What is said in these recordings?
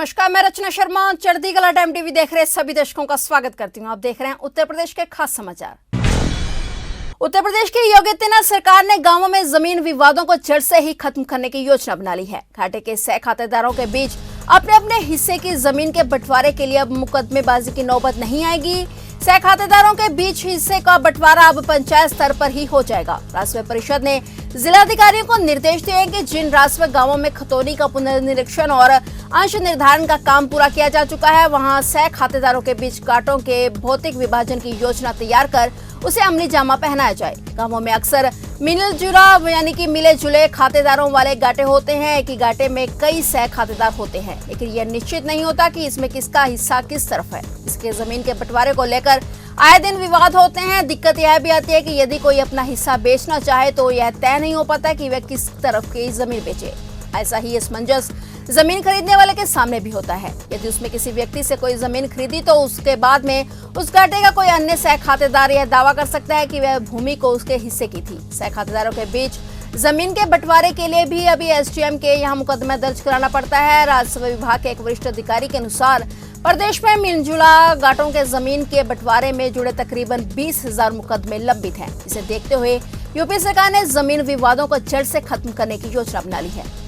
नमस्कार, मैं रचना शर्मा। चढ़ती कला टाइम टीवी देख रहे सभी दर्शकों का स्वागत करती हूं। आप देख रहे हैं उत्तर प्रदेश के खास समाचार। उत्तर प्रदेश की योगी आदित्यनाथ सरकार ने गांवों में जमीन विवादों को जड़ से ही खत्म करने की योजना बना ली है। घाटे के 6 खातेदारों के बीच अपने अपने हिस्से की जमीन के बंटवारे के लिए अब मुकदमेबाजी की नौबत नहीं आएगी। 6 खातेदारों के बीच हिस्से का बंटवारा अब पंचायत स्तर पर ही हो जाएगा। राजस्व परिषद ने जिलाधिकारियों को निर्देश दिए हैं कि जिन राजस्व गांवों में खतौनी का पुनर्निरीक्षण और अंश निर्धारण का काम पूरा किया जा चुका है, वहां 6 खातेदारों के बीच गांठों के भौतिक विभाजन की योजना तैयार कर उसे अमली जामा पहनाया जाए। गांवों में अक्सर मिलजुला यानी कि मिले जुले खातेदारों वाले गांठे होते हैं। एक ही गांठे में कई 6 खातेदार होते हैं, लेकिन यह निश्चित नहीं होता कि इसमें किसका हिस्सा किस तरफ है। इसके जमीन के बंटवारे को लेकर आए दिन विवाद होते हैं। दिक्कत यह भी आती है कि यदि कोई अपना हिस्सा बेचना चाहे तो यह तय नहीं हो पाता कि वह किस तरफ की जमीन बेचे। ऐसा ही असमंजस जमीन खरीदने वाले के सामने भी होता है। यदि उसमें किसी व्यक्ति से कोई जमीन खरीदी तो उसके बाद में उस घाटे का कोई अन्य 6 खातेदार यह दावा कर सकता है कि वह भूमि को उसके हिस्से की थी। 6 खातेदारों के बीच जमीन के बंटवारे के लिए भी अभी एसडीएम के यहाँ मुकदमा दर्ज कराना पड़ता है। राजस्व विभाग के एक वरिष्ठ अधिकारी के अनुसार प्रदेश में मिलजुला गांठों के जमीन के बंटवारे में जुड़े तकरीबन 20,000 मुकदमे लंबित हैं। इसे देखते हुए यूपी सरकार ने जमीन विवादों को जड़ से खत्म करने की योजना बना ली है।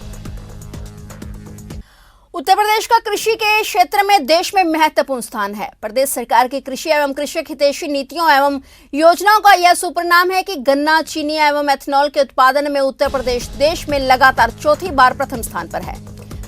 उत्तर प्रदेश का कृषि के क्षेत्र में देश में महत्वपूर्ण स्थान है। प्रदेश सरकार की कृषि एवं कृषक हितैषी नीतियों एवं योजनाओं का यह सुपरनाम है कि गन्ना, चीनी एवं एथेनॉल के उत्पादन में उत्तर प्रदेश देश में लगातार चौथी बार प्रथम स्थान पर है।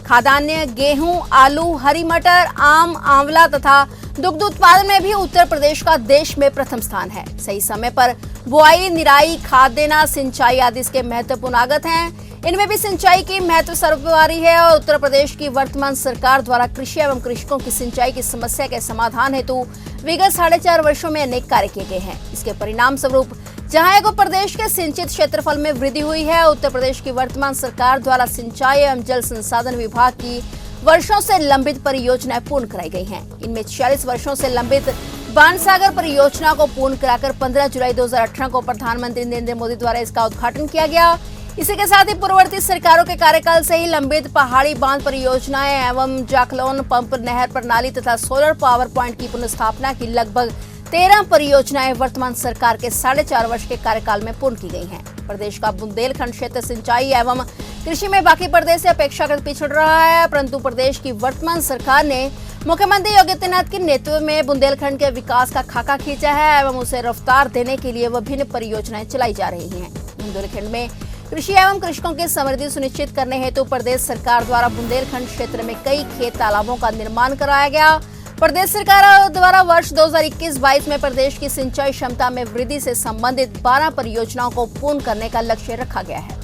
खाद्यान्न, गेहूं, आलू, हरी मटर, आम, आंवला तथा दुग्ध उत्पादन में भी उत्तर प्रदेश का देश में प्रथम स्थान है। सही समय पर बुआई, निराई, खाद देना, सिंचाई आदि इसके महत्वपूर्ण आगत हैं। इनमें भी सिंचाई की महत्व सर्वोपरि है और उत्तर प्रदेश की वर्तमान सरकार द्वारा कृषि एवं कृषकों की सिंचाई की समस्या के समाधान हेतु विगत 4.5 वर्षों में अनेक कार्य किए गए हैं। इसके परिणाम स्वरूप जहां एक प्रदेश के सिंचित क्षेत्रफल में वृद्धि हुई है, उत्तर प्रदेश की वर्तमान सरकार द्वारा सिंचाई एवं जल संसाधन विभाग की वर्षों से लंबित परियोजनाएं पूर्ण कराई गई हैं। इनमें 46 वर्षों से लंबित बाणसागर परियोजना को पूर्ण कराकर 15 जुलाई 2018 को प्रधानमंत्री नरेंद्र मोदी द्वारा इसका उद्घाटन किया गया। इसी के साथ ही पूर्ववर्ती सरकारों के कार्यकाल से ही लंबित पहाड़ी बांध परियोजनाएं एवं जाखलौन पंप नहर प्रणाली तथा सोलर पावर प्वाइंट की पुनर्स्थापना की लगभग 13 परियोजनाएं वर्तमान सरकार के 4.5 वर्ष के कार्यकाल में पूर्ण की गई हैं। प्रदेश का बुंदेलखंड क्षेत्र सिंचाई एवं कृषि में बाकी प्रदेश से अपेक्षाकृत पिछड़ रहा है, परंतु प्रदेश की वर्तमान सरकार ने मुख्यमंत्री योगी आदित्यनाथ के नेतृत्व में बुंदेलखंड के विकास का खाका खींचा है एवं उसे रफ्तार देने के लिए विभिन्न परियोजनाएं चलाई जा रही हैं। बुंदेलखंड में कृषि एवं कृषकों की समृद्धि सुनिश्चित करने हेतु प्रदेश सरकार द्वारा बुंदेलखंड क्षेत्र में कई खेत तालाबों का निर्माण कराया गया। प्रदेश सरकार द्वारा वर्ष 2021-22 में प्रदेश की सिंचाई क्षमता में वृद्धि से संबंधित 12 परियोजनाओं को पूर्ण करने का लक्ष्य रखा गया है।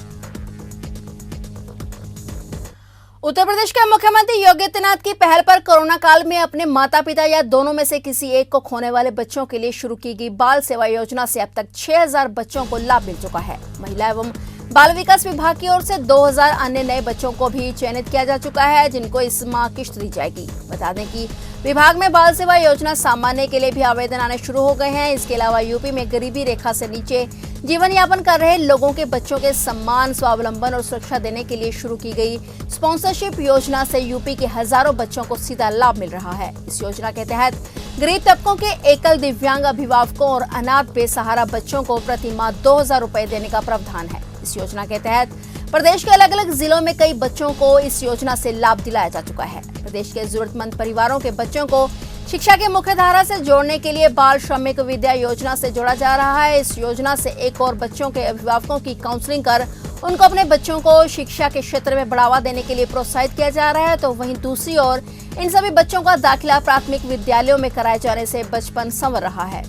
उत्तर प्रदेश के मुख्यमंत्री योगी आदित्यनाथ की पहल पर कोरोना काल में अपने माता पिता या दोनों में से किसी एक को खोने वाले बच्चों के लिए शुरू की गई बाल सेवा योजना से अब तक 6,000 बच्चों को लाभ मिल चुका है। महिला एवं बाल विकास विभाग की ओर से 2,000 अन्य नए बच्चों को भी चयनित किया जा चुका है, जिनको इस माह किश्त दी जाएगी। बता दें कि विभाग में बाल सेवा योजना सामान्य के लिए भी आवेदन आने शुरू हो गए हैं। इसके अलावा यूपी में गरीबी रेखा से नीचे जीवन यापन कर रहे लोगों के बच्चों के सम्मान, स्वावलंबन और सुरक्षा देने के लिए शुरू की गई स्पॉन्सरशिप योजना से यूपी के हजारों बच्चों को सीधा लाभ मिल रहा है। इस योजना के तहत गरीब तबकों के एकल दिव्यांग अभिभावकों और अनाथ बेसहारा बच्चों को प्रति माह 2,000 रुपए देने का प्रावधान है। इस योजना के तहत प्रदेश के अलग अलग जिलों में कई बच्चों को इस योजना से लाभ दिलाया जा चुका है। प्रदेश के जरूरतमंद परिवारों के बच्चों को शिक्षा की मुख्य धारा से जोड़ने के लिए बाल श्रमिक विद्या योजना से जोड़ा जा रहा है। इस योजना से एक और बच्चों के अभिभावकों की काउंसलिंग कर उनको अपने बच्चों को शिक्षा के क्षेत्र में बढ़ावा देने के लिए प्रोत्साहित किया जा रहा है, तो वहीं दूसरी ओर इन सभी बच्चों का दाखिला प्राथमिक विद्यालयों में कराए जाने से बचपन संवर रहा है।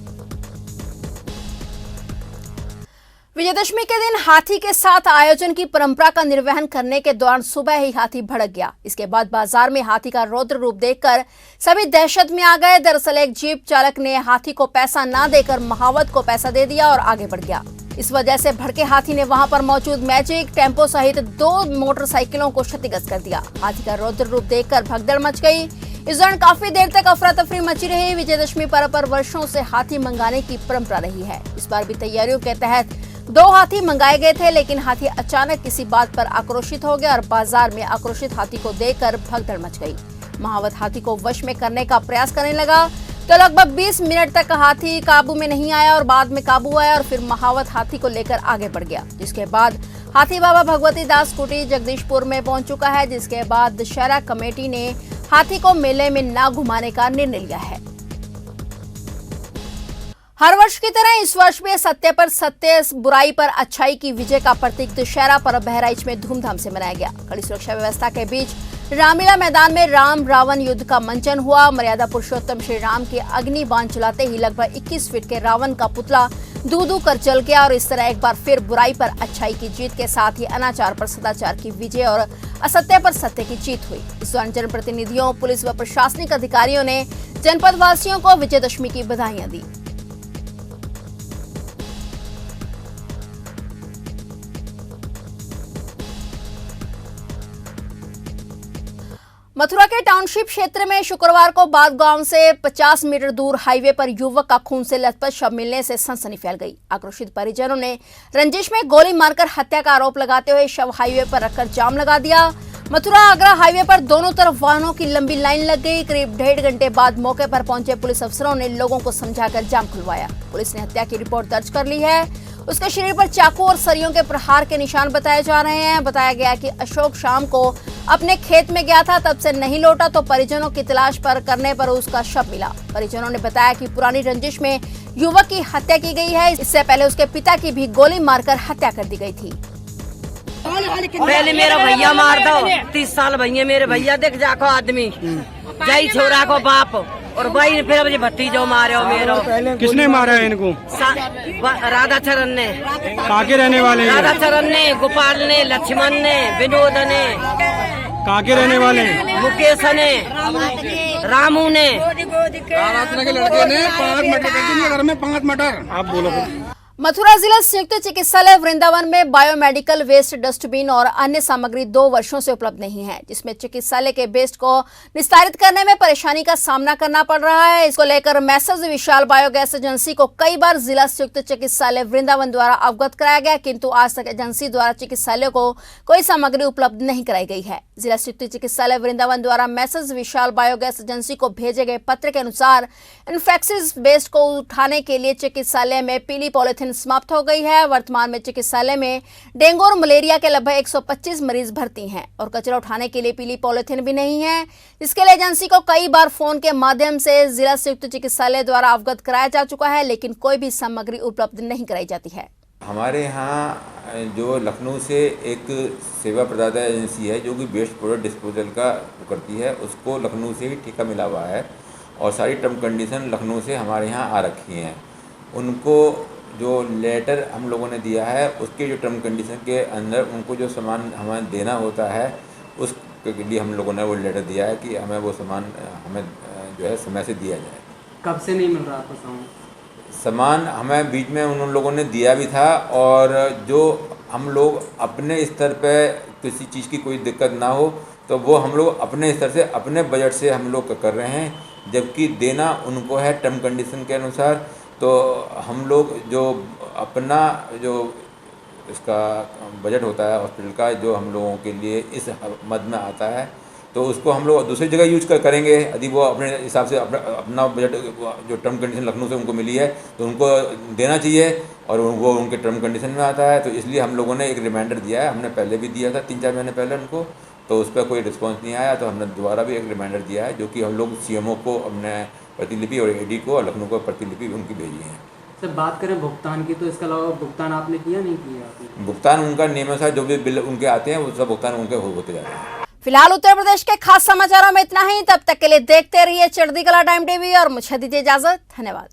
विजयदशमी के दिन हाथी के साथ आयोजन की परंपरा का निर्वहन करने के दौरान सुबह ही हाथी भड़क गया। इसके बाद बाजार में हाथी का रौद्र रूप देखकर सभी दहशत में आ गए। दरअसल एक जीप चालक ने हाथी को पैसा ना देकर महावत को पैसा दे दिया और आगे बढ़ गया। इस वजह से भड़के हाथी ने वहां पर मौजूद मैजिक टेम्पो सहित 2 मोटरसाइकिलों को क्षतिग्रस्त कर दिया। हाथी का रौद्र रूप देखकर भगदड़ मच गई। इस दौरान काफी देर तक अफरा तफरी मची रही। विजयदशमी पर्व पर वर्षों से हाथी मंगाने की परंपरा रही है। इस बार भी तैयारियों के तहत 2 हाथी मंगाए गए थे, लेकिन हाथी अचानक किसी बात पर आक्रोशित हो गया और बाजार में आक्रोशित हाथी को देखकर भगदड़ मच गई। महावत हाथी को वश में करने का प्रयास करने लगा तो लगभग 20 मिनट तक हाथी काबू में नहीं आया और बाद में काबू आया और फिर महावत हाथी को लेकर आगे बढ़ गया, जिसके बाद हाथी बाबा भगवती दास कुटी जगदीशपुर में पहुंच चुका है, जिसके बाद दशहरा कमेटी ने हाथी को मेले में न घुमाने का निर्णय लिया है। हर वर्ष की तरह इस वर्ष भी सत्य पर सत्य, बुराई पर अच्छाई की विजय का प्रतीक दशहरा पर्व बहराइच में धूमधाम से मनाया गया। कड़ी सुरक्षा व्यवस्था के बीच रामलीला मैदान में राम रावण युद्ध का मंचन हुआ। मर्यादा पुरुषोत्तम श्री राम के अग्नि बाण चलाते ही लगभग 21 फीट के रावण का पुतला दू कर जल गया और इस तरह एक बार फिर बुराई पर अच्छाई की जीत के साथ ही अनाचार पर सदाचार की विजय और असत्य पर सत्य की जीत हुई। इस दौरान जनप्रतिनिधियों, पुलिस व प्रशासनिक अधिकारियों ने जनपद वासियों को विजयदशमी की बधाइयां दी। मथुरा के टाउनशिप क्षेत्र में शुक्रवार को बाद गांव से 50 मीटर दूर हाईवे पर युवक का खून से लथपथ शव मिलने से सनसनी फैल गई। आक्रोशित परिजनों ने रंजिश में गोली मारकर हत्या का आरोप लगाते हुए शव हाईवे पर रखकर जाम लगा दिया। मथुरा आगरा हाईवे पर दोनों तरफ वाहनों की लंबी लाइन लग गई। करीब 1.5 घंटे बाद मौके पर पहुंचे पुलिस अफसरों ने लोगों को समझाकर जाम खुलवाया। पुलिस ने हत्या की रिपोर्ट दर्ज कर ली है। उसके शरीर पर चाकू और सरियों के प्रहार के निशान बताए जा रहे हैं। बताया गया कि अशोक शाम को अपने खेत में गया था, तब से नहीं लौटा तो परिजनों की तलाश करने पर उसका शव मिला। परिजनों ने बताया कि पुरानी रंजिश में युवक की हत्या की गई है। इससे पहले उसके पिता की भी गोली मारकर हत्या कर दी गई थी। पहले मेरा भैया मार दो, 30 साल भैया मेरे भैया देख जाको आदमी जय छोरा को बाप और भाई फिर मुझे भतीजो मारे मेरो। किसने मारा है इनको? राधा चरण ने। कहाँ के रहने वाले हैं? राधा चरण ने, गोपाल ने, लक्ष्मण ने, विनोद ने। कहाँ के रहने वाले हैं? मुकेश ने, रामू ने। के लड़के ने 5 मटर कर दिए घर में, 5 मटर। आप बोलो। मथुरा जिला संयुक्त चिकित्सालय वृंदावन में बायोमेडिकल वेस्ट डस्टबिन और अन्य सामग्री 2 वर्षों से उपलब्ध नहीं है, जिसमें चिकित्सालय के वेस्ट को निस्तारित करने में परेशानी का सामना करना पड़ रहा है। इसको लेकर मैसेज विशाल बायोगैस एजेंसी को कई बार जिला संयुक्त चिकित्सालय वृंदावन द्वारा अवगत कराया गया, किंतु आज तक एजेंसी द्वारा चिकित्सालय को कोई सामग्री उपलब्ध नहीं कराई गई है। जिला संयुक्त चिकित्सालय वृंदावन द्वारा मैसेज विशाल बायोगैस एजेंसी को भेजे गए पत्र के अनुसार इन्फेक्शियस वेस्ट को उठाने के लिए चिकित्सालय में पीली पॉलिथीन समाप्त हो गई है। वर्तमान में चिकित्सालय में डेंगू और मलेरिया के लगभग 125 मरीज भर्ती हैं और कचरा उठाने के लिए पीली पॉलिथीन भी नहीं है, जिसके लिए एजेंसी को कई बार फोन के माध्यम से जिला संयुक्त चिकित्सालय द्वारा अवगत कराया जा चुका है, लेकिन कोई भी सामग्री उपलब्ध नहीं कराई जाती है। हमारे यहाँ जो लखनऊ से एक सेवा प्रदाता एजेंसी है जो कि वेस्ट प्रोडक्ट डिस्पोजल का करती है, उसको लखनऊ से ही ठेका मिला हुआ है और सारी टर्म कंडीशन लखनऊ से हमारे यहाँ आ रखी हैं। उनको जो लेटर हम लोगों ने दिया है उसके जो टर्म कंडीशन के अंदर उनको जो सामान हमें देना होता है उसके लिए हम लोगों ने वो लेटर दिया है कि हमें वो सामान हमें जो है समय से दिया जाए। कब से नहीं मिल रहा आपको सामान? सामान हमें बीच में उन लोगों ने दिया भी था और जो हम लोग अपने स्तर पे किसी चीज़ की कोई दिक्कत ना हो तो वो हम लोग अपने स्तर से अपने बजट से हम लोग कर रहे हैं, जबकि देना उनको है टर्म कंडीशन के अनुसार। तो हम लोग जो अपना जो इसका बजट होता है हॉस्पिटल का जो हम लोगों के लिए इस मद में आता है तो उसको हम लोग दूसरी जगह यूज करेंगे। यदि वो अपने हिसाब से अपना बजट जो टर्म कंडीशन लखनऊ से उनको मिली है तो उनको देना चाहिए और वो उनके टर्म कंडीशन में आता है। तो इसलिए हम लोगों ने एक रिमाइंडर दिया है, हमने पहले भी दिया था 3-4 महीने पहले उनको, तो उस पर कोई रिस्पॉन्स नहीं आया तो हमने दोबारा भी एक रिमाइंडर दिया है जो कि हम लोग सीएमओ को अपने प्रतिलिपि और एडी को और लखनऊ को प्रतिलिपि उनकी भेजी है। सर बात करें भुगतान की तो इसके अलावा भुगतान आपने किया नहीं किया आपने? भुगतान उनका नियमानुसार जो भी बिल उनके आते हैं वो सब भुगतान उनके होते जाते हैं। फिलहाल उत्तर प्रदेश के खास समाचारों में इतना ही। तब तक के लिए देखते रहिए चढ़ती कला टाइम टीवी और मुझे दीजिए इजाजत। धन्यवाद।